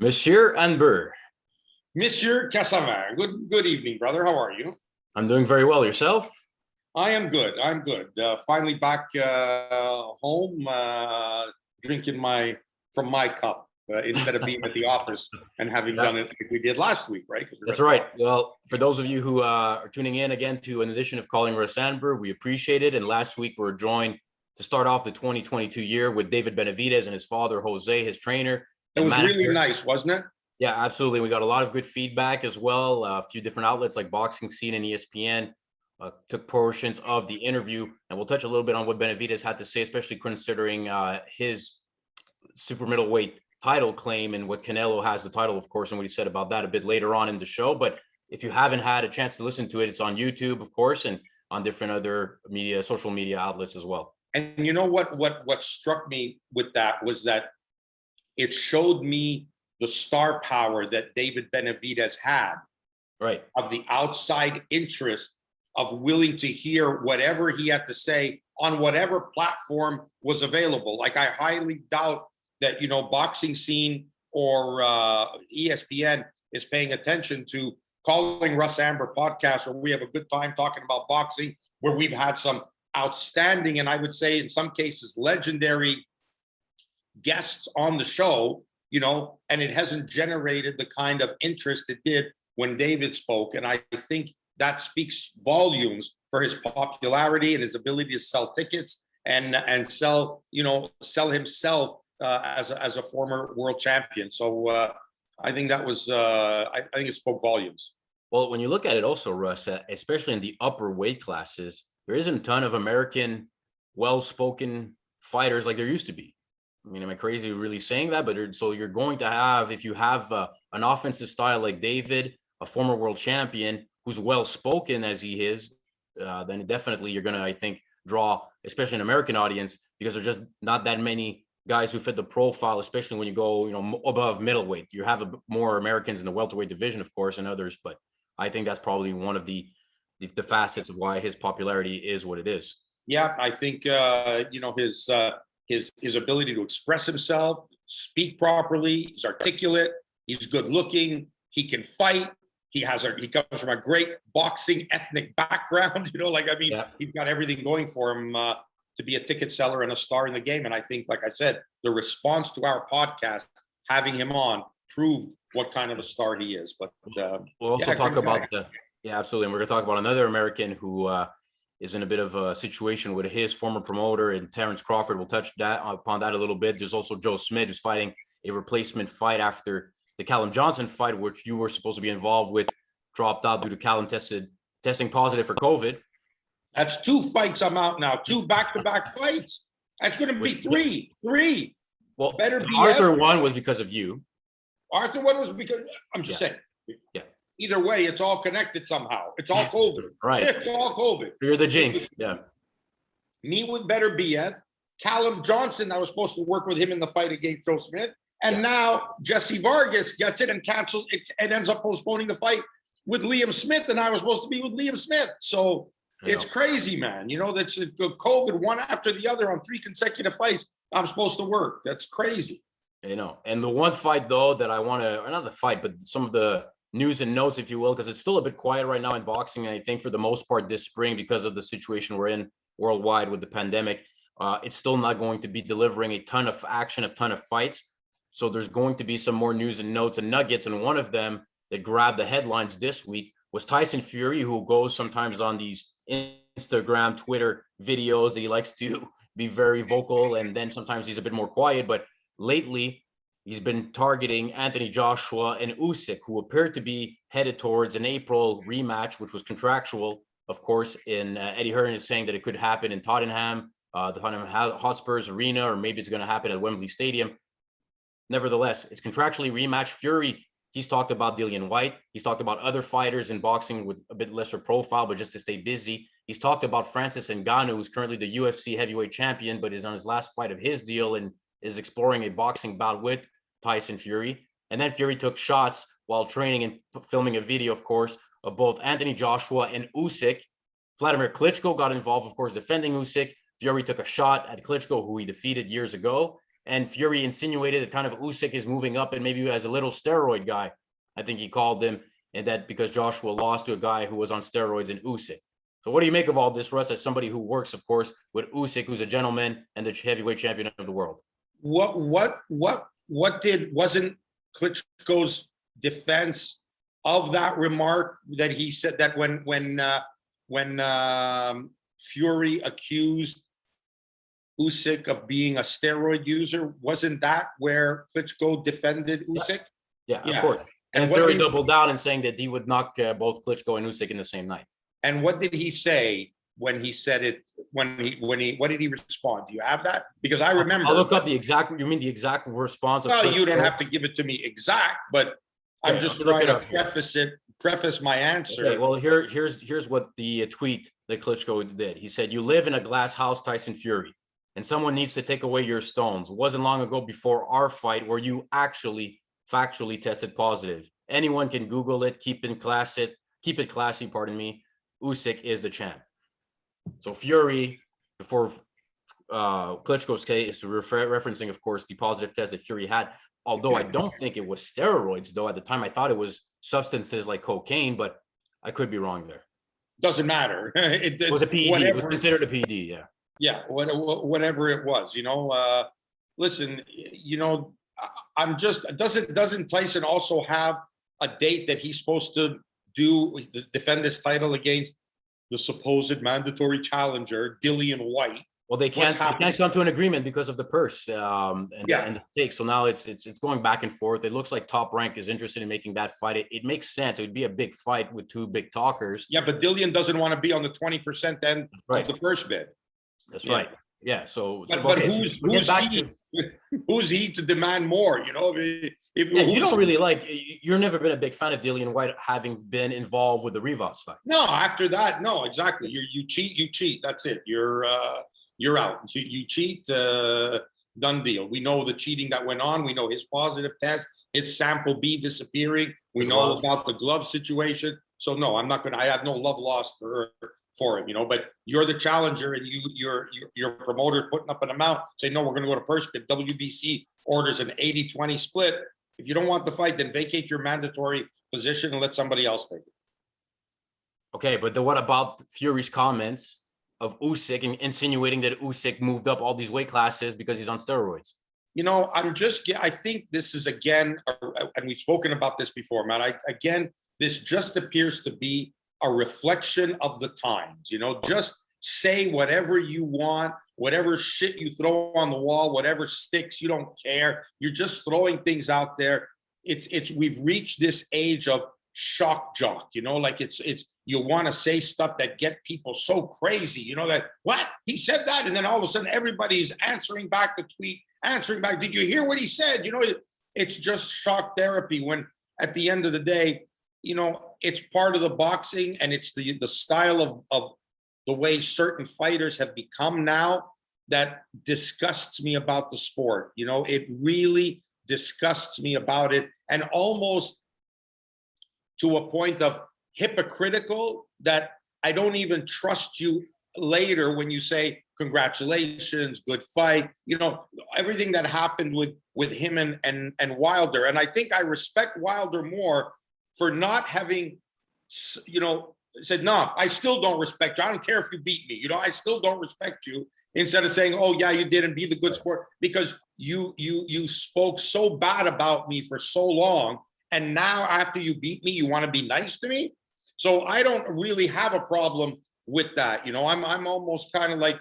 Monsieur Anber, Monsieur Cassavin, good evening, brother. How are you? I'm doing very well. Yourself? I am good. I'm good. Finally back home, drinking from my cup instead of being at the office and having done it like we did last week, right? That's right. Well, for those of you who are tuning in again to an edition of Calling Russ Anber, we appreciate it. And last week we were joined to start off the 2022 year with David Benavidez and his father, Jose, his trainer. It was really nice, wasn't it? Yeah, absolutely. We got a lot of good feedback as well. A few different outlets like Boxing Scene and ESPN took portions of the interview, and we'll touch a little bit on what Benavidez had to say, especially considering his super middleweight title claim and what Canelo has the title, of course, and what he said about that a bit later on in the show. But if you haven't had a chance to listen to it, it's on YouTube, of course, and on different other social media outlets as well. And you know what struck me with that was that it showed me the star power that David Benavidez had, right, of the outside interest of willing to hear whatever he had to say on whatever platform was available. Like, I highly doubt that, Boxing Scene or ESPN is paying attention to Calling Russ Anber podcast, where we have a good time talking about boxing, where we've had some outstanding, and I would say in some cases legendary guests on the show, and it hasn't generated the kind of interest it did when David spoke. And I think that speaks volumes for his popularity and his ability to sell tickets and sell himself as a former world champion. So I think that was I think it spoke volumes. Well, when you look at it also, Russ, especially in the upper weight classes, there isn't a ton of American well-spoken fighters like there used to be. I mean, am I crazy really saying that? But so you're going to have, if you have an offensive style like David, a former world champion who's well-spoken as he is, then definitely you're going to, I think, draw, especially an American audience, because there's just not that many guys who fit the profile, especially when you go, above middleweight. You have more Americans in the welterweight division, of course, and others, but I think that's probably one of the facets of why his popularity is what it is. Yeah, I think his ability to express himself, speak properly, he's articulate, he's good looking, he can fight, he comes from a great boxing ethnic background, He's got everything going for him to be a ticket seller and a star in the game. And I think, like I said, the response to our podcast, having him on, proved what kind of a star he is. But we'll also talk about absolutely. And we're going to talk about another American who is in a bit of a situation with his former promoter, and Terence Crawford. We'll touch upon that a little bit. There's also Joe Smith, who's fighting a replacement fight after the Callum Johnson fight, which you were supposed to be involved with, dropped out due to Callum testing positive for COVID. That's 2 fights. I'm out now. 2 back-to-back fights. That's going to be three. Well, better be. Arthur one was because of you. Arthur one was because I'm just saying. Yeah. Either way, it's all connected somehow. It's all COVID. Right. It's all COVID. You're the jinx. Yeah. Me with better BF. Callum Johnson, I was supposed to work with him in the fight against Joe Smith. And now Jesse Vargas gets it and cancels it and ends up postponing the fight with Liam Smith. And I was supposed to be with Liam Smith. So it's crazy, man. That's COVID one after the other on 3 consecutive fights. I'm supposed to work. That's crazy. And the one fight, though, that I want to, not the fight, but some of the news and notes, if you will, because it's still a bit quiet right now in boxing. And I think for the most part this spring, because of the situation we're in worldwide with the pandemic, it's still not going to be delivering a ton of action, a ton of fights. So there's going to be some more news and notes and nuggets. And one of them that grabbed the headlines this week was Tyson Fury, who goes sometimes on these Instagram, Twitter videos. He likes to be very vocal, and then sometimes he's a bit more quiet. But lately, he's been targeting Anthony Joshua and Usyk, who appeared to be headed towards an April rematch, which was contractual, of course. In Eddie Hearn is saying that it could happen in Tottenham, the Tottenham Hotspurs Arena, or maybe it's going to happen at Wembley Stadium. Nevertheless, it's contractually rematch. Fury, he's talked about Dillian White. He's talked about other fighters in boxing with a bit lesser profile, but just to stay busy. He's talked about Francis Ngannou, who's currently the UFC heavyweight champion, but is on his last fight of his deal and is exploring a boxing bout with Tyson Fury. And then Fury took shots while training and filming a video, of course, of both Anthony Joshua and Usyk. Vladimir Klitschko got involved, of course, defending Usyk. Fury took a shot at Klitschko, who he defeated years ago. And Fury insinuated that kind of Usyk is moving up and maybe as a little steroid guy, I think he called him, and that because Joshua lost to a guy who was on steroids in Usyk. So what do you make of all this, Russ, as somebody who works, of course, with Usyk, who's a gentleman and the heavyweight champion of the world? Wasn't Klitschko's defense of that remark that he said that when Fury accused Usyk of being a steroid user, wasn't that where Klitschko defended Usyk? Yeah, of course. And Fury doubled down and saying that he would knock both Klitschko and Usyk in the same night. And what did he say when he said it? What did he respond? Do you have that? Because I remember. I'll look up the exact. You mean the exact response? Well, you don't have to give it to me exact, but I'm just trying to preface my answer. Okay, well, here's what the tweet that Klitschko did. He said, "You live in a glass house, Tyson Fury, and someone needs to take away your stones. It wasn't long ago before our fight where you actually factually tested positive. Anyone can Google it. Keep it classy. Pardon me. Usyk is the champ." So Fury, before Klitschko's case, is referencing, of course, the positive test that Fury had. Although I don't think it was steroids, though at the time I thought it was substances like cocaine, but I could be wrong there. Doesn't matter. It was a PED. It was considered a PED. Yeah. Yeah. Whatever it was, listen, I'm just, doesn't Tyson also have a date that he's supposed to defend this title against the supposed mandatory challenger, Dillian White? Well, they can't come to an agreement because of the purse and the stakes. So now it's going back and forth. It looks like Top Rank is interested in making that fight. It makes sense. It would be a big fight with two big talkers. Yeah, but Dillian doesn't want to be on the 20% end of the purse bid. That's right. Yeah. So, who's he to demand more? You don't really like. You've never been a big fan of Dillian White, having been involved with the Rivas fight. No, after that, no, exactly. You cheat. That's it. You're out. You cheat. Done deal. We know the cheating that went on. We know his positive test, his sample B disappearing. We know about the glove situation. So no, I'm not gonna. I have no love lost for him, but you're the challenger and your promoter putting up an amount, say, no, we're going to go to purse bid. WBC orders an 80-20 split. If you don't want the fight, then vacate your mandatory position and let somebody else take it. Okay, but what about Fury's comments of Usyk and insinuating that Usyk moved up all these weight classes because he's on steroids? I think this is, again, and we've spoken about this before, Matt, this just appears to be a reflection of the times. Just say whatever you want, whatever shit you throw on the wall, whatever sticks, you don't care. You're just throwing things out there. We've reached this age of shock jock, like it's you want to say stuff that get people so crazy, that what he said that, and then all of a sudden everybody's answering back the tweet, answering back. Did you hear what he said? It's just shock therapy, when at the end of the day, it's part of the boxing, and it's the style of the way certain fighters have become now that disgusts me about the sport. It really disgusts me about it, and almost to a point of hypocritical that I don't even trust you later when you say, congratulations, good fight. Everything that happened with him and Wilder. And I think I respect Wilder more for not having, said, no, I still don't respect you. I don't care if you beat me. I still don't respect you. Instead of saying, oh, yeah, you didn't be the good sport, because you spoke so bad about me for so long. And now after you beat me, you want to be nice to me. So I don't really have a problem with that. I'm almost kind of like,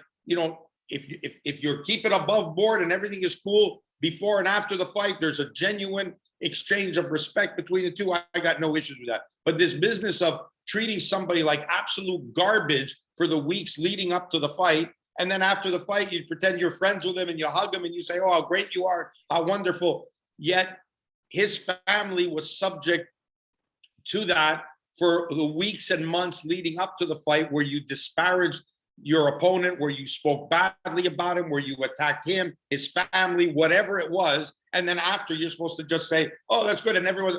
if you're keeping above board and everything is cool before and after the fight, there's a genuine exchange of respect between the two, I got no issues with that. But this business of treating somebody like absolute garbage for the weeks leading up to the fight, and then after the fight, you pretend you're friends with him and you hug him and you say, oh, how great you are, how wonderful. Yet his family was subject to that for the weeks and months leading up to the fight, where you disparaged your opponent, where you spoke badly about him, where you attacked him, his family, whatever it was. And then after, you're supposed to just say, oh, that's good. And everyone,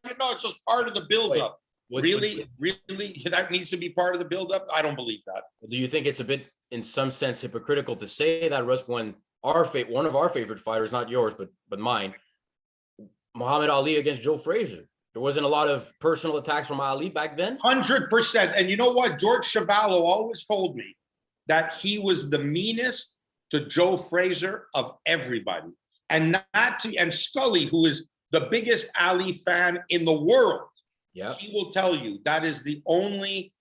it's just part of the buildup. Really? That needs to be part of the buildup? I don't believe that. Do you think it's a bit, in some sense, hypocritical to say that, Russ, when one of our favorite fighters, not yours, but mine, Muhammad Ali against Joe Frazier. There wasn't a lot of personal attacks from Ali back then. 100%. And you know what? George Chuvalo always told me that he was the meanest to Joe Frazier of everybody. And and Scully, who is the biggest Ali fan in the world, he will tell you that is the only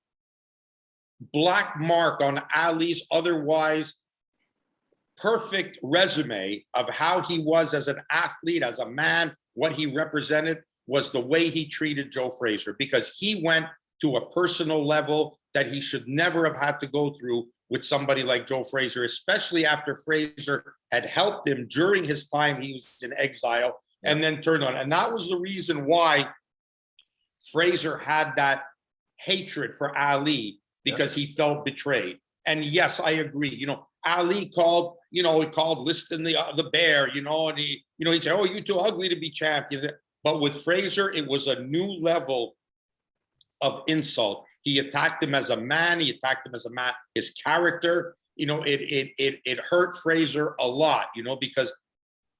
black mark on Ali's otherwise perfect resume of how he was as an athlete, as a man, what he represented, was the way he treated Joe Frazier, because he went to a personal level that he should never have had to go through with somebody like Joe Frazier, especially after Frazier had helped him during his time he was in exile and then turned on. And that was the reason why Frazier had that hatred for Ali, because he felt betrayed. And yes, I agree. You know, Ali called, he called Liston the bear, and he'd say, "Oh, you're too ugly to be champion." But with Frazier, it was a new level of insult. He attacked him as a man. He attacked him as a man. His character, it hurt Frazier a lot, because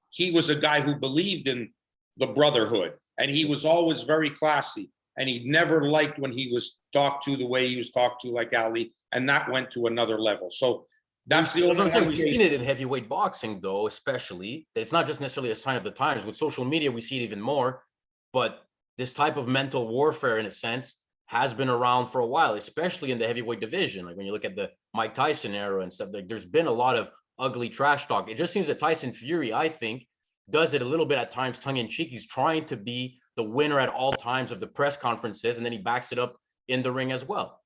he was a guy who believed in the brotherhood, and he was always very classy. And he never liked when he was talked to the way he was talked to, like Ali, and that went to another level. So that's the only thing. We've seen it in heavyweight boxing, though, especially. It's not just necessarily a sign of the times. With social media, we see it even more. But this type of mental warfare, in a sense, has been around for a while, especially in the heavyweight division. Like when you look at the Mike Tyson era and stuff, like there's been a lot of ugly trash talk. It just seems that Tyson Fury, I think, does it a little bit at times tongue in cheek. He's trying to be the winner at all times of the press conferences, and then he backs it up in the ring as well.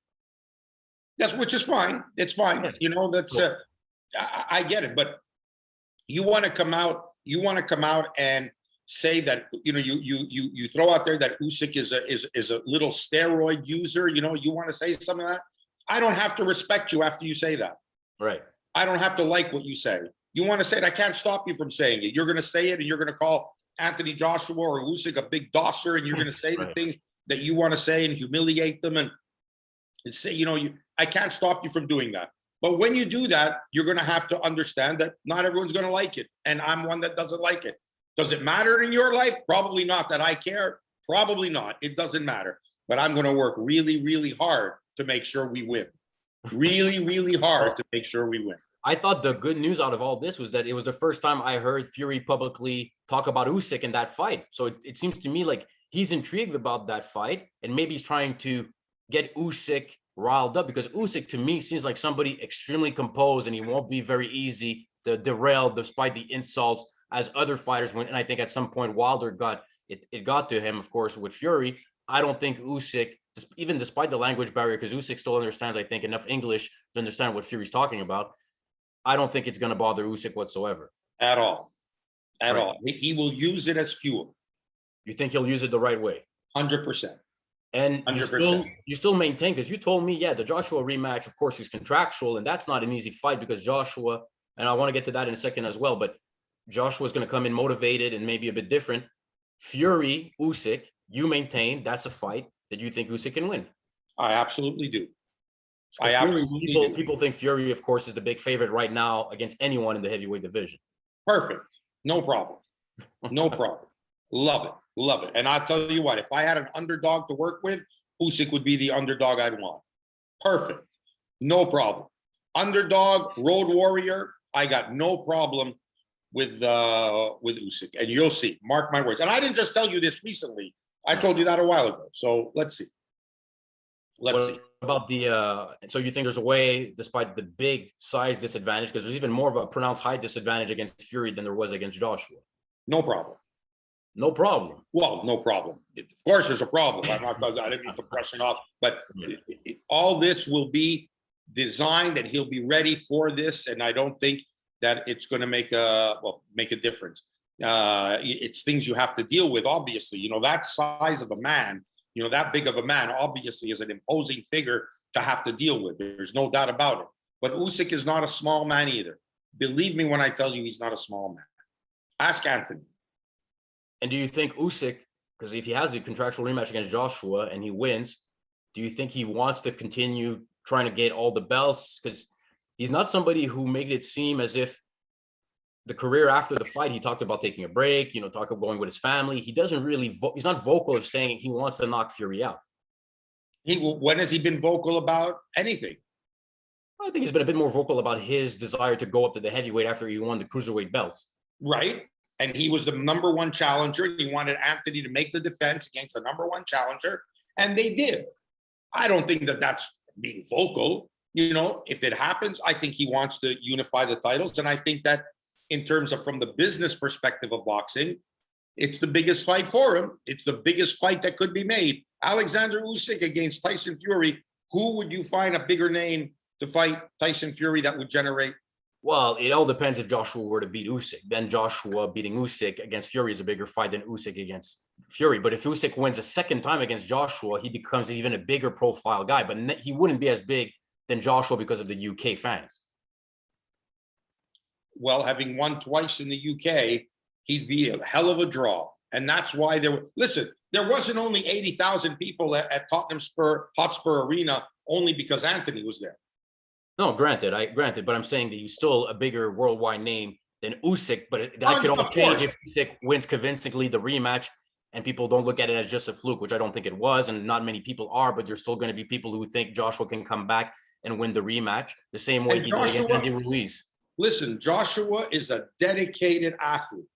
Which is fine. It's fine. That's I get it. But you want to come out and say that you throw out there that Usyk is a little steroid user. You want to say something like that. I don't have to respect you after you say that. Right. I don't have to like what you say. You want to say it, I can't stop you from saying it. You're going to say it, and you're going to call Anthony Joshua or Usyk a big dosser, and you're going to say the things that you want to say and humiliate them and say, I can't stop you from doing that. But when you do that, you're going to have to understand that not everyone's going to like it. And I'm one that doesn't like it. Does it matter in your life? Probably not. That I care? Probably not. It doesn't matter. But I'm going to work really, really hard to make sure we win. Really, really hard to make sure we win. I thought the good news out of all this was that it was the first time I heard Fury publicly talk about Usyk in that fight. So it seems to me like he's intrigued about that fight, and maybe he's trying to get Usyk riled up, because Usyk to me seems like somebody extremely composed, and he won't be very easy to derail despite the insults as other fighters went. And I think at some point Wilder got to him, of course, with Fury. I don't think Usyk, even despite the language barrier, because Usyk still understands, I think, enough English to understand what Fury's talking about. I don't think it's going to bother Usyk whatsoever. At all. At all. He will use it as fuel. You think he'll use it the right way? 100%. And 100%. You still maintain, because you told me, the Joshua rematch, of course, is contractual, and that's not an easy fight, because Joshua, and I want to get to that in a second as well, but Joshua's going to come in motivated and maybe a bit different. Fury, Usyk, you maintain that's a fight that you think Usyk can win. I absolutely do. People think Fury, of course, is the big favorite right now against anyone in the heavyweight division. Perfect. No problem. No problem. Love it. Love it. And I'll tell you what, if I had an underdog to work with, Usyk would be the underdog I'd want. Perfect. No problem. Underdog, road warrior, I got no problem with Usyk. And you'll see. Mark my words. And I didn't just tell you this recently. I told you that a while ago. So let's see. Let's see. About so you think there's a way, despite the big size disadvantage, because there's even more of a pronounced height disadvantage against Fury than there was against Joshua? No problem. No problem. Well, no problem. Of course, there's a problem. I didn't mean to brush it off, but all this will be designed, and he'll be ready for this. And I don't think that it's going to make a difference. It's things you have to deal with. Obviously, that size of a man. That big of a man obviously is an imposing figure to have to deal with. There's no doubt about it. But Usyk is not a small man either. Believe me when I tell you he's not a small man. Ask Anthony. And do you think Usyk, because if he has a contractual rematch against Joshua and he wins, do you think he wants to continue trying to get all the belts? Because he's not somebody who made it seem as if the career after the fight, he talked about taking a break, talk about going with his family. He doesn't really, he's not vocal of saying he wants to knock Fury out. When has he been vocal about anything? I think he's been a bit more vocal about his desire to go up to the heavyweight after he won the cruiserweight belts. Right. And he was the number one challenger. And he wanted Anthony to make the defense against the number one challenger. And they did. I don't think that that's being vocal. If it happens, I think he wants to unify the titles. And I think that in terms of from the business perspective of boxing, it's the biggest fight for him. It's the biggest fight that could be made. Oleksandr Usyk against Tyson Fury. Who would you find a bigger name to fight Tyson Fury that would generate? Well, it all depends if Joshua were to beat Usyk. Then Joshua beating Usyk against Fury is a bigger fight than Usyk against Fury. But if Usyk wins a second time against Joshua, he becomes even a bigger profile guy. But he wouldn't be as big than Joshua because of the UK fans. Well, having won twice in the UK, he'd be a hell of a draw. And that's why there wasn't only 80,000 people at Tottenham Hotspur Arena only because Anthony was there. No, granted, but I'm saying that he's still a bigger worldwide name than Usyk, but that could all change if Usyk wins convincingly the rematch and people don't look at it as just a fluke, which I don't think it was, and not many people are, but there's still going to be people who think Joshua can come back and win the rematch the same way he did against Andy Ruiz. Listen, Joshua is a dedicated athlete.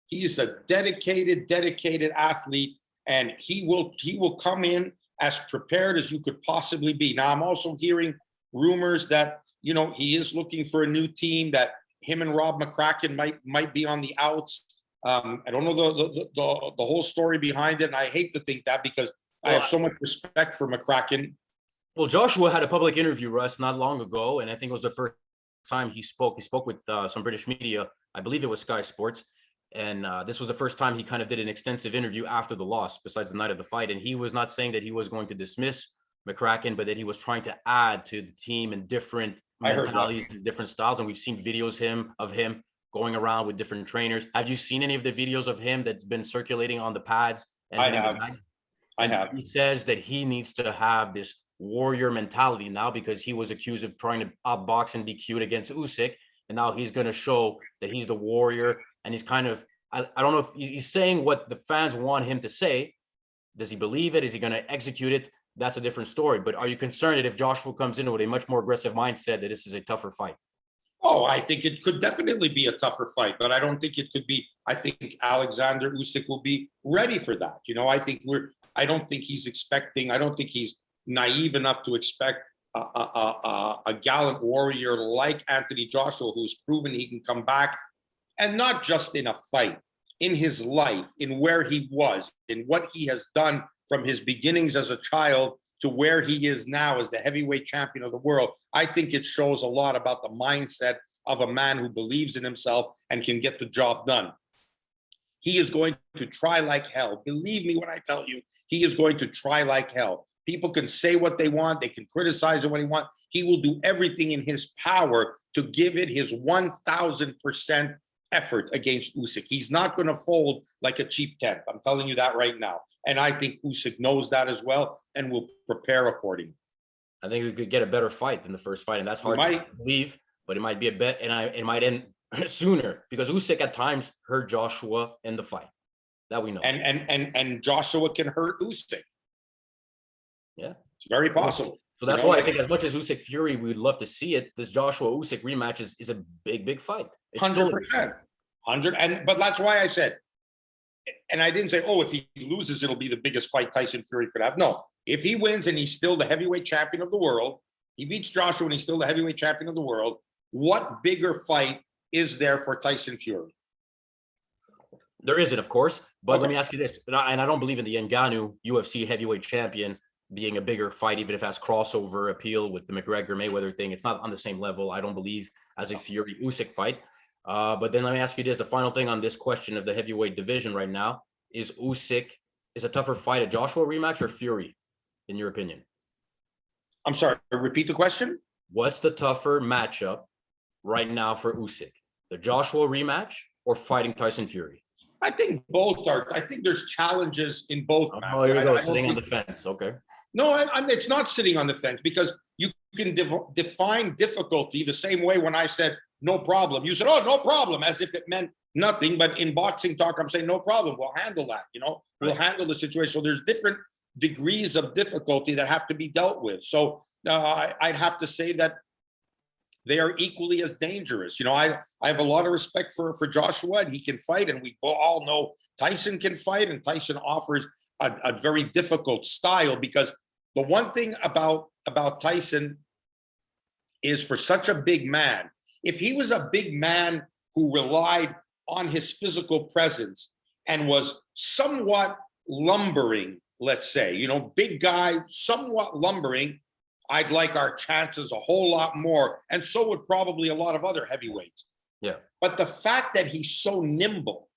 He is a dedicated athlete, and he will come in as prepared as you could possibly be. Now, I'm also hearing rumors that he is looking for a new team, that him and Rob McCracken might be on the outs. I don't know the whole story behind it, and I hate to think that because I have so much respect for McCracken. Well, Joshua had a public interview, Russ, not long ago, and I think it was the first time he spoke. He spoke with some British media. I believe it was Sky Sports. And this was the first time he kind of did an extensive interview after the loss, besides the night of the fight. And he was not saying that he was going to dismiss McCracken, but that he was trying to add to the team in different mentalities and different styles. And we've seen videos of him going around with different trainers. Have you seen any of the videos of him that's been circulating on the pads? I have. He says that he needs to have this warrior mentality now because he was accused of trying to outbox and be cute against Usyk. And now he's going to show that he's the warrior. And he's kind of, I don't know if he's saying what the fans want him to say. Does he believe it? Is he going to execute it? That's a different story. But are you concerned that if Joshua comes in with a much more aggressive mindset, that this is a tougher fight? Oh, I think it could definitely be a tougher fight, but I don't think it could be. I think Oleksandr Usyk will be ready for that. I don't think he's naive enough to expect a gallant warrior like Anthony Joshua, who's proven he can come back. And not just in a fight, in his life, in where he was, in what he has done from his beginnings as a child to where he is now as the heavyweight champion of the world. I think it shows a lot about the mindset of a man who believes in himself and can get the job done. He is going to try like hell. Believe me when I tell you, he is going to try like hell. People can say what they want. They can criticize him when they want. He will do everything in his power to give it his 1,000% effort against Usyk. He's not going to fold like a cheap tent. I'm telling you that right now. And I think Usyk knows that as well and will prepare accordingly. I think we could get a better fight than the first fight, and that's hard to believe, but it might be a bet, and it might end sooner because Usyk at times hurt Joshua in the fight. That we know. And Joshua can hurt Usyk. Yeah. It's very possible. So that's why I think as much as Usyk Fury, we'd love to see it. This Joshua Usyk rematch is a big fight. It's 100%. But that's why I said, and I didn't say, oh, if he loses, it'll be the biggest fight Tyson Fury could have. No, if he wins and he's still the heavyweight champion of the world, he beats Joshua and he's still the heavyweight champion of the world, what bigger fight is there for Tyson Fury? There isn't, of course, but let me ask you this, and I don't believe in the Ngannou UFC heavyweight champion being a bigger fight, even if it has crossover appeal with the McGregor-Mayweather thing. It's not on the same level, I don't believe, as a Fury-Usyk fight. But then let me ask you this, the final thing on this question of the heavyweight division right now, is a tougher fight a Joshua rematch or Fury, in your opinion? I'm sorry, repeat the question? What's the tougher matchup right now for Usyk? The Joshua rematch or fighting Tyson Fury? I think both are. I think there's challenges in both matches. Oh, here we go, sitting on the fence. Okay. No, it's not sitting on the fence because you can define difficulty the same way when I said no problem. You said, oh, no problem, as if it meant nothing. But in boxing talk, I'm saying, no problem. We'll handle that. We'll handle the situation. So there's different degrees of difficulty that have to be dealt with. So I'd have to say that they are equally as dangerous. I have a lot of respect for Joshua, and he can fight. And we all know Tyson can fight, and Tyson offers a very difficult style, because the one thing about Tyson is, for such a big man, if he was a big man who relied on his physical presence and was somewhat lumbering, let's say, big guy, somewhat lumbering, I'd like our chances a whole lot more. And so would probably a lot of other heavyweights. Yeah. But the fact that he's so nimble,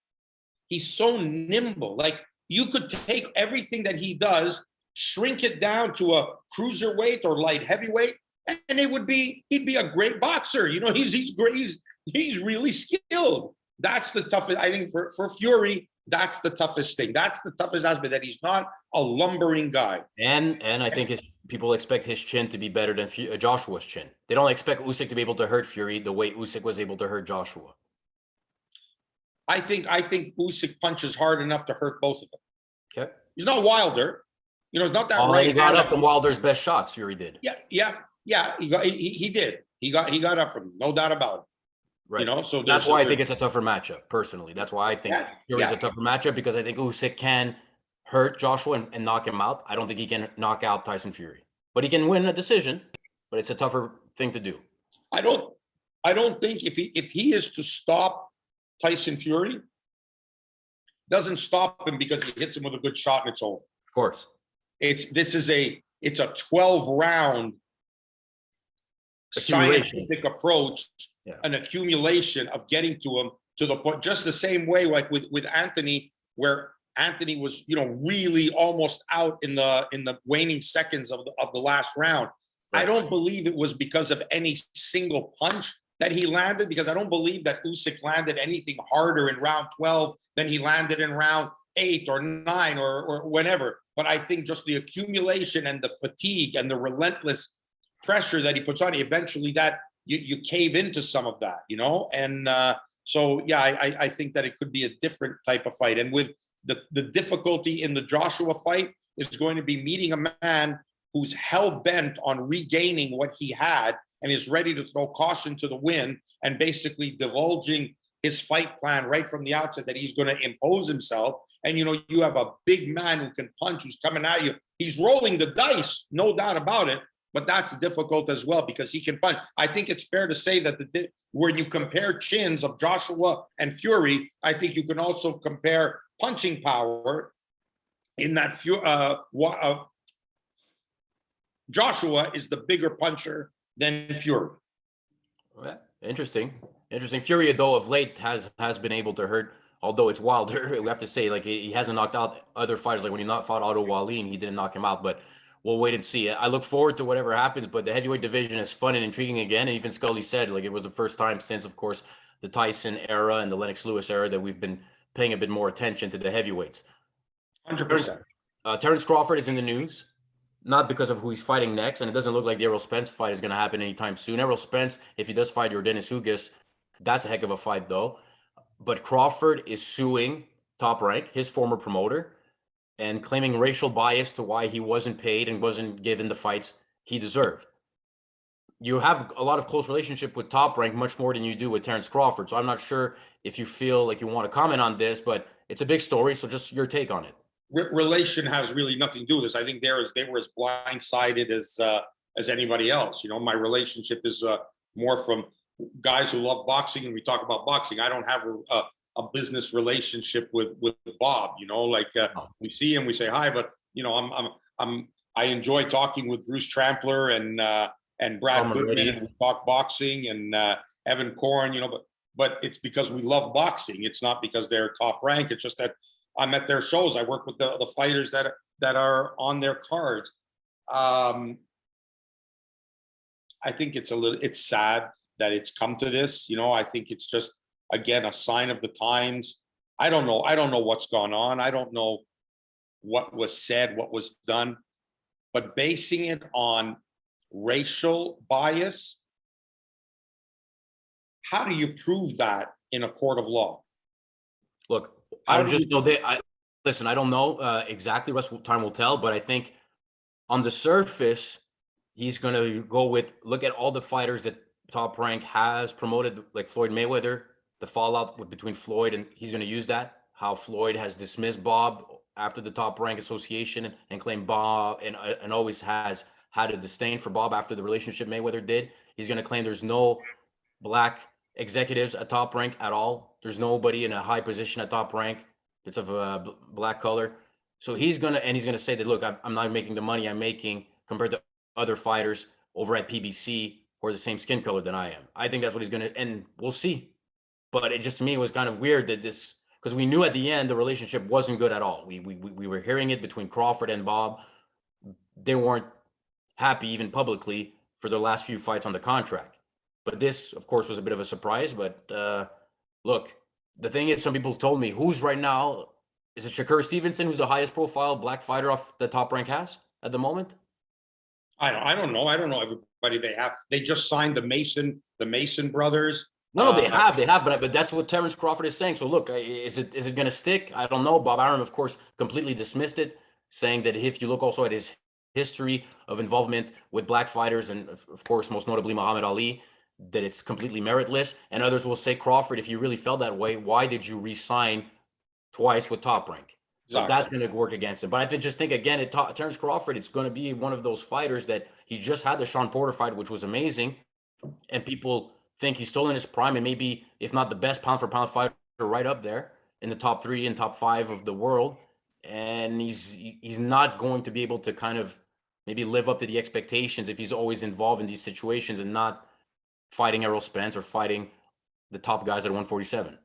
like you could take everything that he does, shrink it down to a cruiserweight or light heavyweight, and he'd be a great boxer. He's great. He's really skilled. That's the toughest, I think, for Fury. That's the toughest thing. That's the toughest aspect, that he's not a lumbering guy. And I think people expect his chin to be better than Joshua's chin. They don't expect Usyk to be able to hurt Fury the way Usyk was able to hurt Joshua. I think Usyk punches hard enough to hurt both of them. Okay. He's not Wilder. It's not that right. He got up from Wilder's best shots. Fury did. Yeah. He did. He got up from him, no doubt about it. Right. So that's why I think it's a tougher matchup. Personally, that's why I think Fury's a tougher matchup, because I think Usyk can hurt Joshua and knock him out. I don't think he can knock out Tyson Fury, but he can win a decision. But it's a tougher thing to do. I don't think if he is to stop Tyson Fury, doesn't stop him because he hits him with a good shot and it's over. Of course. It's a 12-round scientific approach, an accumulation of getting to him to the point, just the same way like with Anthony, where Anthony was, really almost out in the waning seconds of the last round. Right. I don't believe it was because of any single punch that he landed, because I don't believe that Usyk landed anything harder in round 12 than he landed in round 8 or 9 or whenever. But I think just the accumulation and the fatigue and the relentless pressure that he puts on you, eventually that you cave into some of that, and so I think that it could be a different type of fight. And with the difficulty in the Joshua fight is going to be meeting a man who's hell-bent on regaining what he had and is ready to throw caution to the wind, and basically divulging his fight plan right from the outset, that he's going to impose himself. And you have a big man who can punch, who's coming at you. He's rolling the dice, no doubt about it. But that's difficult as well, because he can punch. I think it's fair to say that when you compare chins of Joshua and Fury, I think you can also compare punching power in that Joshua is the bigger puncher than Fury. Interesting. Fury, though, of late has been able to hurt, although it's Wilder. We have to say, like, he hasn't knocked out other fighters. Like when he fought Otto Wallin, he didn't knock him out, but we'll wait and see. I look forward to whatever happens, but the heavyweight division is fun and intriguing again. And even Scully said, like, it was the first time since, of course, the Tyson era and the Lennox Lewis era that we've been paying a bit more attention to the heavyweights. 100%. Terence Crawford is in the news, not because of who he's fighting next, and it doesn't look like the Errol Spence fight is going to happen anytime soon. Errol Spence, if he does fight Yordenis Ugas, that's a heck of a fight, though. But Crawford is suing Top Rank, his former promoter, and claiming racial bias to why he wasn't paid and wasn't given the fights he deserved. You have a lot of close relationship with Top Rank, much more than you do with Terence Crawford. So I'm not sure if you feel like you want to comment on this, but it's a big story. So just your take on it. Relation has really nothing to do with this. I think they were as blindsided as anybody else. My relationship is more from guys who love boxing, and we talk about boxing. I don't have a business relationship with Bob. We see him, we say hi, but I enjoy talking with Bruce Trampler and Brad Goodman, and we talk boxing, and Evan Korn. But it's because we love boxing. It's not because they're Top Rank. It's just that I'm at their shows. I work with the fighters that are on their cards. I think it's sad that it's come to this. I think it's just, again, a sign of the times. I don't know what's gone on. I don't know what was said, what was done, but basing it on racial bias how do you prove that in a court of law? Look, I How would do just you, know that. Listen, I don't know exactly. Time will tell. But I think on the surface, he's going to go with look at all the fighters that Top Rank has promoted, like Floyd Mayweather, the fallout between Floyd, and he's going to use that. How Floyd has dismissed Bob after the Top Rank association and claimed Bob and always has had a disdain for Bob after the relationship Mayweather did. He's going to claim there's no black executives at Top Rank at all. There's nobody in a high position at Top Rank that's of a black color. So he's gonna say that look, I'm not making the money I'm making compared to other fighters over at PBC who are the same skin color than I am. I think that's what he's gonna, and we'll see. But it just to me was kind of weird that this, because we knew at the end the relationship wasn't good at all. We were hearing it between Crawford and Bob. They weren't happy even publicly for their last few fights on the contract. But this, of course, was a bit of a surprise. But look, the thing is, some people told me who's right now, is it Shakur Stevenson, who's the highest profile black fighter off the Top Rank has at the moment? I don't know. I don't know everybody they have. They just signed the Mason brothers. No, they have, but that's what Terence Crawford is saying. So look, is it going to stick? I don't know. Bob Arum, of course, completely dismissed it, saying that if you look also at his history of involvement with black fighters, and of course, most notably Muhammad Ali, that it's completely meritless. And others will say, Crawford, if you really felt that way, why did you re-sign twice with Top Rank? So Exactly. that's going to work against him. But I just think, again, Terence Crawford, it's going to be one of those fighters that he just had the Sean Porter fight, which was amazing. And people think he's still in his prime and maybe, if not the best pound for pound fighter, right up there in the top 3 and top 5 of the world. And he's not going to be able to kind of maybe live up to the expectations if he's always involved in these situations and not fighting Errol Spence or fighting the top guys at 147.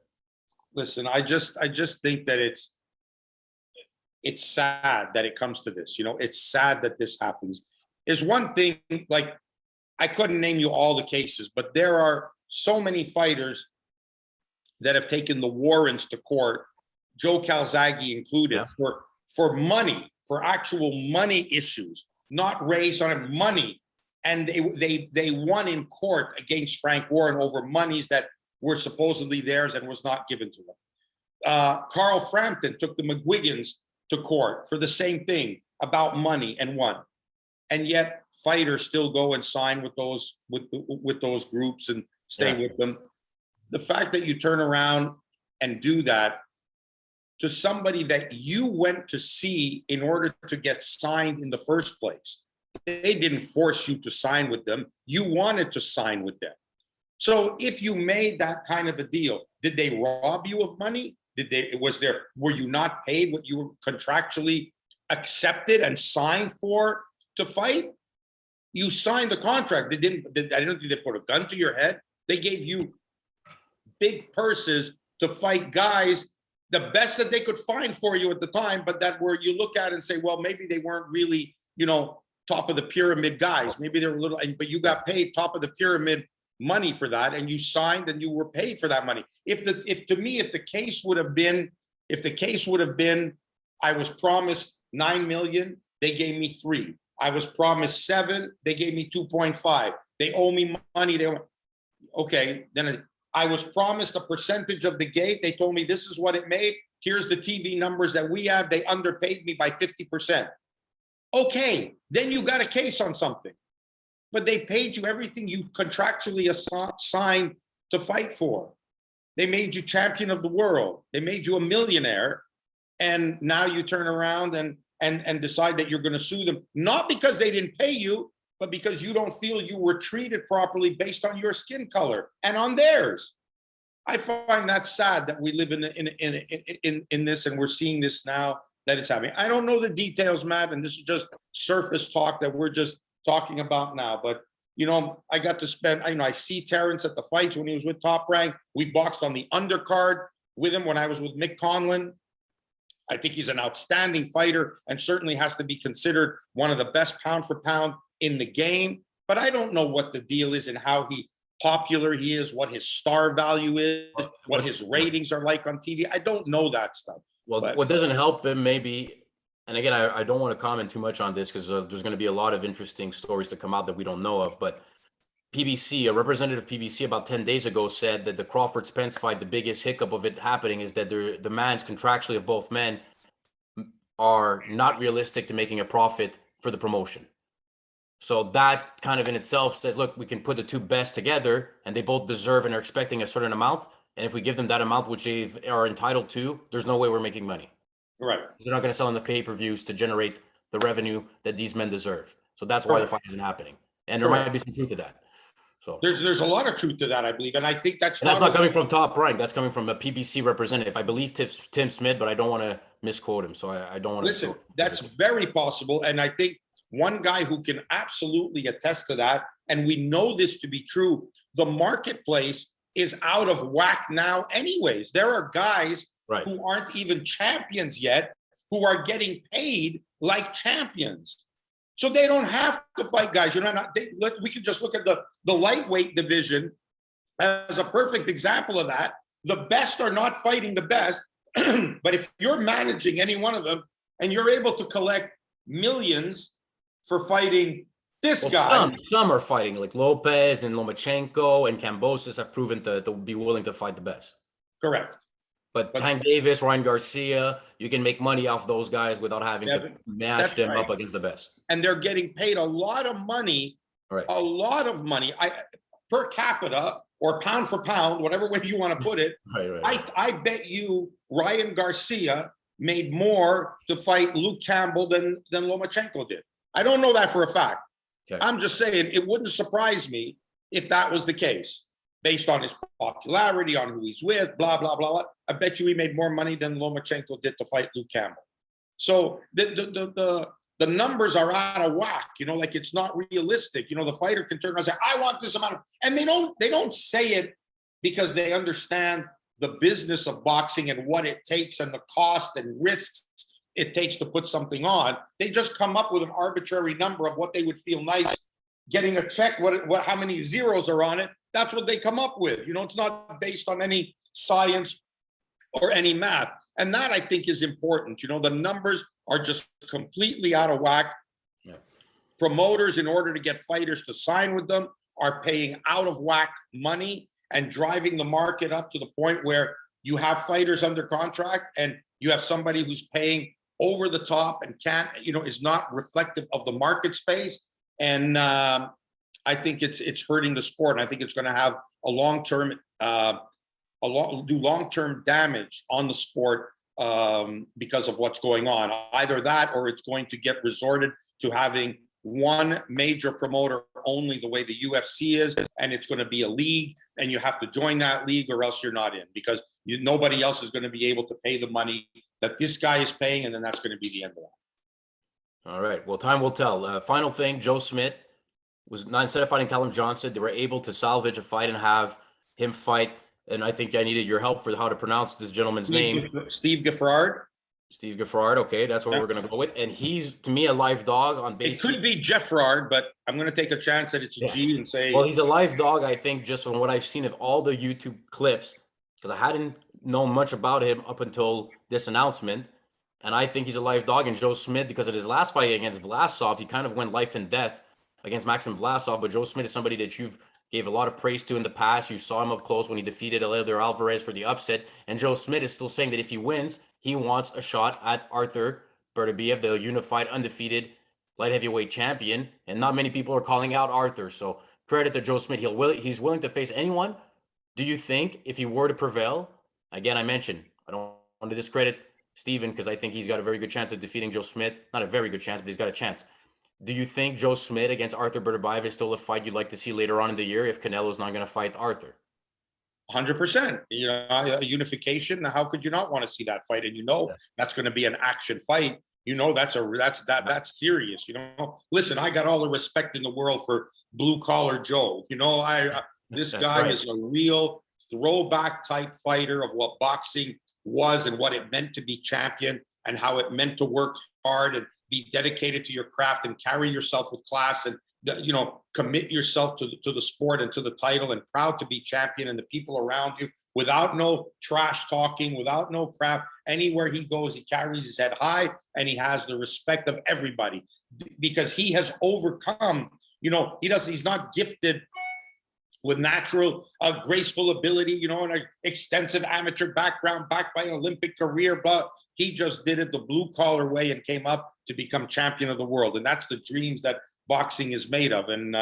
Listen, I just think that it's sad that it comes to this. It's sad that this happens. Is one thing, like, I couldn't name you all the cases, but there are so many fighters that have taken the Warrens to court, Joe Calzaghe included, for money, for actual money issues, not raised on it, money. And they won in court against Frank Warren over monies that were supposedly theirs and was not given to them. Carl Frampton took the McGuigans to court for the same thing about money and won. And yet fighters still go and sign with those groups and stay with them. The fact that you turn around and do that to somebody that you went to see in order to get signed in the first place, they didn't force you to sign with them. You wanted to sign with them. So if you made that kind of a deal, did they rob you of money? Were you not paid what you were contractually accepted and signed for to fight? You signed the contract. I don't think they put a gun to your head. They gave you big purses to fight guys, the best that they could find for you at the time, but that were, you look at and say, well, maybe they weren't really, top of the pyramid guys. Maybe they were but you got paid top of the pyramid money for that, and you signed and you were paid for that money. If the case would have been, I was promised 9 million, they gave me 3. I was promised 7, they gave me 2.5. They owe me money. Okay, then I was promised a percentage of the gate. They told me this is what it made. Here's the TV numbers that we have. They underpaid me by 50%. Okay, then you got a case on something. But they paid you everything you contractually assigned to fight for. They made you champion of the world. They made you a millionaire. And now you turn around and decide that you're going to sue them, not because they didn't pay you, but because you don't feel you were treated properly based on your skin color and on theirs. I find that sad that we live in this, and we're seeing this now that it's happening. I don't know the details, Matt, and this is just surface talk that we're just talking about now. But I got to spend. I see Terence at the fights when he was with Top Rank. We've boxed on the undercard with him when I was with Mick Conlon. I think he's an outstanding fighter and certainly has to be considered one of the best pound for pound in the game. But I don't know what the deal is and how popular he is, what his star value is, what his ratings are like on TV. I don't know that stuff. Well, what doesn't help him maybe, and again, I don't want to comment too much on this because there's going to be a lot of interesting stories to come out that we don't know of, but PBC, a representative of PBC about 10 days ago said that the Crawford Spence fight, the biggest hiccup of it happening is that the demands contractually of both men are not realistic to making a profit for the promotion. So that kind of in itself says, look, we can put the two best together and they both deserve and are expecting a certain amount. And if we give them that amount, which they are entitled to, there's no way we're making money. Right. They're not going to sell enough pay-per-views to generate the revenue that these men deserve. So that's why the fight isn't happening. And there might be some truth to that. So there's a lot of truth to that, I believe. And I think that's not coming from Top Rank. That's coming from a PBC representative. I believe Tim Smith, but I don't want to misquote him. So I don't want to. Listen, that's very possible. And I think one guy who can absolutely attest to that, and we know this to be true, the marketplace is out of whack now anyways. There are guys who aren't even champions yet who are getting paid like champions. So they don't have to fight guys. We can just look at the lightweight division as a perfect example of that. The best are not fighting the best, but if you're managing any one of them and you're able to collect millions for fighting this guy. Some are fighting, like Lopez and Lomachenko and Kambosos have proven to be willing to fight the best. Correct. But Tank Davis, Ryan Garcia, you can make money off those guys without having to match them up against the best. And they're getting paid a lot of money, a lot of money per capita or pound for pound, whatever way you want to put it. I bet you Ryan Garcia made more to fight Luke Campbell than Lomachenko did. I don't know that for a fact. Okay. I'm just saying it wouldn't surprise me if that was the case. Based on his popularity, on who he's with, blah, blah, blah. I bet you he made more money than Lomachenko did to fight Luke Campbell. So the numbers are out of whack, like it's not realistic. The fighter can turn around and say, I want this amount. And they don't say it because they understand the business of boxing and what it takes and the cost and risks it takes to put something on. They just come up with an arbitrary number of what they would feel nice getting a check, how many zeros are on it. That's what they come up with. It's not based on any science or any math. And that I think is important. The numbers are just completely out of whack. Yeah. Promoters, in order to get fighters to sign with them, are paying out of whack money and driving the market up to the point where you have fighters under contract and you have somebody who's paying over the top and is not reflective of the market space. And I think it's hurting the sport, and I think it's going to have a long-term damage on the sport because of what's going on. Either that, or it's going to get resorted to having one major promoter only, the way the UFC is, and it's going to be a league, and you have to join that league, or else you're not in, because nobody else is going to be able to pay the money that this guy is paying, and then that's going to be the end of that. All right. Well, time will tell. Final thing, Joe Smith was not, instead of fighting Callum Johnson, they were able to salvage a fight and have him fight. And I think I needed your help for how to pronounce this gentleman's name. Steve Geffrard. Steve Geffrard. Okay, that's what we're going to go with. And he's, to me, a live dog on base. It could be Geffrard, but I'm going to take a chance that it's a G and say. Well, he's a live dog, I think, just from what I've seen of all the YouTube clips, because I hadn't known much about him up until this announcement. And I think he's a live dog. And Joe Smith, because of his last fight against Vlasov, he kind of went life and death against Maxim Vlasov. But Joe Smith is somebody that you've gave a lot of praise to in the past. You saw him up close when he defeated Eleider Alvarez for the upset. And Joe Smith is still saying that if he wins, he wants a shot at Arthur Beterbiev, the unified, undefeated light heavyweight champion. And not many people are calling out Arthur. So credit to Joe Smith. He's willing to face anyone. Do you think if he were to prevail, again, I mentioned, I don't want to discredit Steven because I think he's got a very good chance of defeating Joe Smith. Not a very good chance, but he's got a chance. Do you think Joe Smith against Arthur Beterbiev is still a fight you'd like to see later on in the year if Canelo's not going to fight Arthur? 100%. A unification. How could you not want to see that fight? And that's going to be an action fight. That's serious. Listen, I got all the respect in the world for Blue Collar Joe. This guy is a real throwback type fighter of what boxing was and what it meant to be champion and how it meant to work hard and be dedicated to your craft and carry yourself with class and, commit yourself to the sport and to the title, and proud to be champion and the people around you without no trash talking, without no crap. Anywhere he goes, he carries his head high and he has the respect of everybody because he has overcome, he's not gifted with natural, graceful ability, you know, and an extensive amateur background, backed by an Olympic career. But he just did it the blue collar way and came up to become champion of the world. And that's the dreams that boxing is made of. And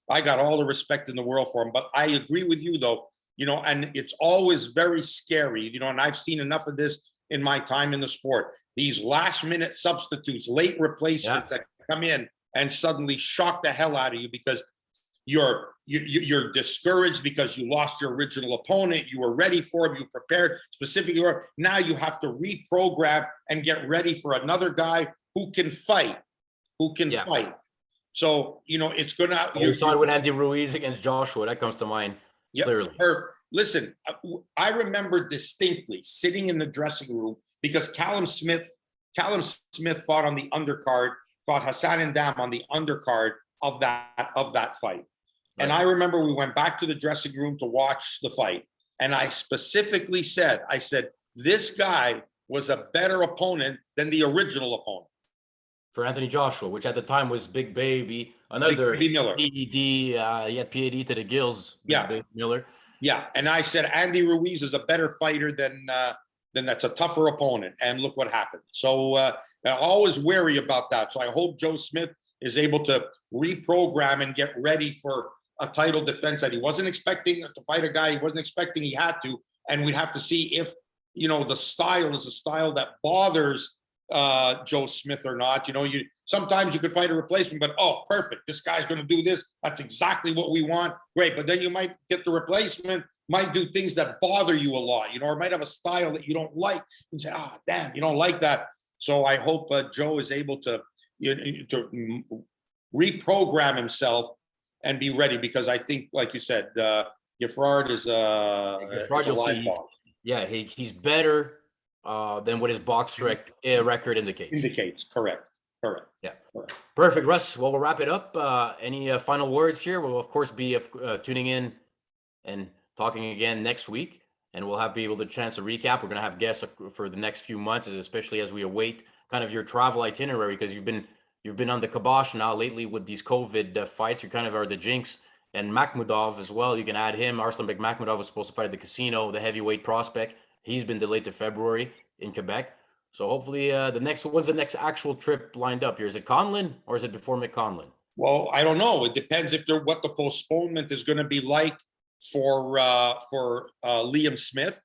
I got all the respect in the world for him. But I agree with you, though, you know, and it's always very scary, you know, and I've seen enough of this in my time in the sport. These last minute substitutes, late replacements that come in and suddenly shock the hell out of you because you're discouraged because you lost your original opponent. You were ready for him. You prepared specifically. Now you have to reprogram and get ready for another guy who can fight, fight. So, you know, it's going to... You saw it with Andy Ruiz against Joshua. That comes to mind clearly. Listen, I remember distinctly sitting in the dressing room because Callum Smith fought on the undercard, fought Hassan Ndam on the undercard of that fight. And I remember we went back to the dressing room to watch the fight. And I specifically said, this guy was a better opponent than the original opponent. For Anthony Joshua, which at the time was Big Baby, another Big Miller. PED, he had PED to the gills. Big Miller. Yeah, and I said Andy Ruiz is a better fighter than that's a tougher opponent. And look what happened. So I'm always wary about that. So I hope Joe Smith is able to reprogram and get ready for a title defense that he wasn't expecting to fight a guy he wasn't expecting he had to. And we'd have to see if, you know, the style is a style that bothers Joe Smith or not. You know, sometimes you could fight a replacement, but perfect, this guy's going to do this. That's exactly what we want. Great. But then you might get the replacement, might do things that bother you a lot, you know, or might have a style that you don't like and say, damn, you don't like that. So I hope Joe is able to reprogram himself and be ready, because I think, like you said, Geffrard is a live dog. Yeah, he's better than what his box record indicates. Correct. Yeah. Correct. Perfect, Russ. Well, we'll wrap it up. Any final words here? We'll, of course, be tuning in and talking again next week, and we'll be able to chance to recap. We're going to have guests for the next few months, especially as we await kind of your travel itinerary, because you've been on the kibosh now lately with these COVID fights. You kind of are the jinx. And Makhmudov as well. You can add him. Arslanbek Makhmudov was supposed to fight at the Casino, the heavyweight prospect. He's been delayed to February in Quebec. So hopefully when's the next actual trip lined up here? Is it Conlon or is it before McConlon? Well, I don't know. It depends what the postponement is going to be like for Liam Smith,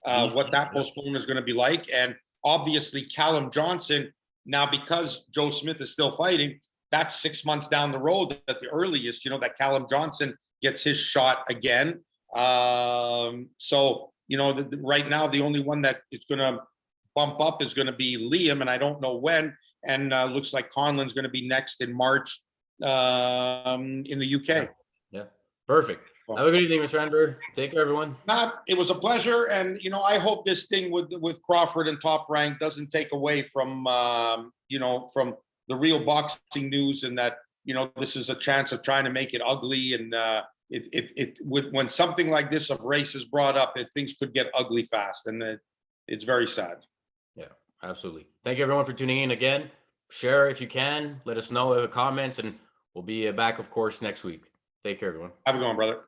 what that postponement is going to be like. And obviously Callum Johnson, now because Joe Smith is still fighting, that's 6 months down the road at the earliest, you know, that Callum Johnson gets his shot again. So, you know, right now, the only one that is going to bump up is going to be Liam, and I don't know when. And looks like Conlon's going to be next in March in the UK. Yeah. Perfect. Have a good evening, Mr. Anber. Take care, everyone. It was a pleasure. And, you know, I hope this thing with Crawford and Top Rank doesn't take away from, from the real boxing news, and that, you know, this is a chance of trying to make it ugly. And when something like this of race is brought up, things could get ugly fast, and it's very sad. Yeah, absolutely. Thank you, everyone, for tuning in again. Share if you can. Let us know in the comments, and we'll be back, of course, next week. Take care, everyone. Have a good one, brother.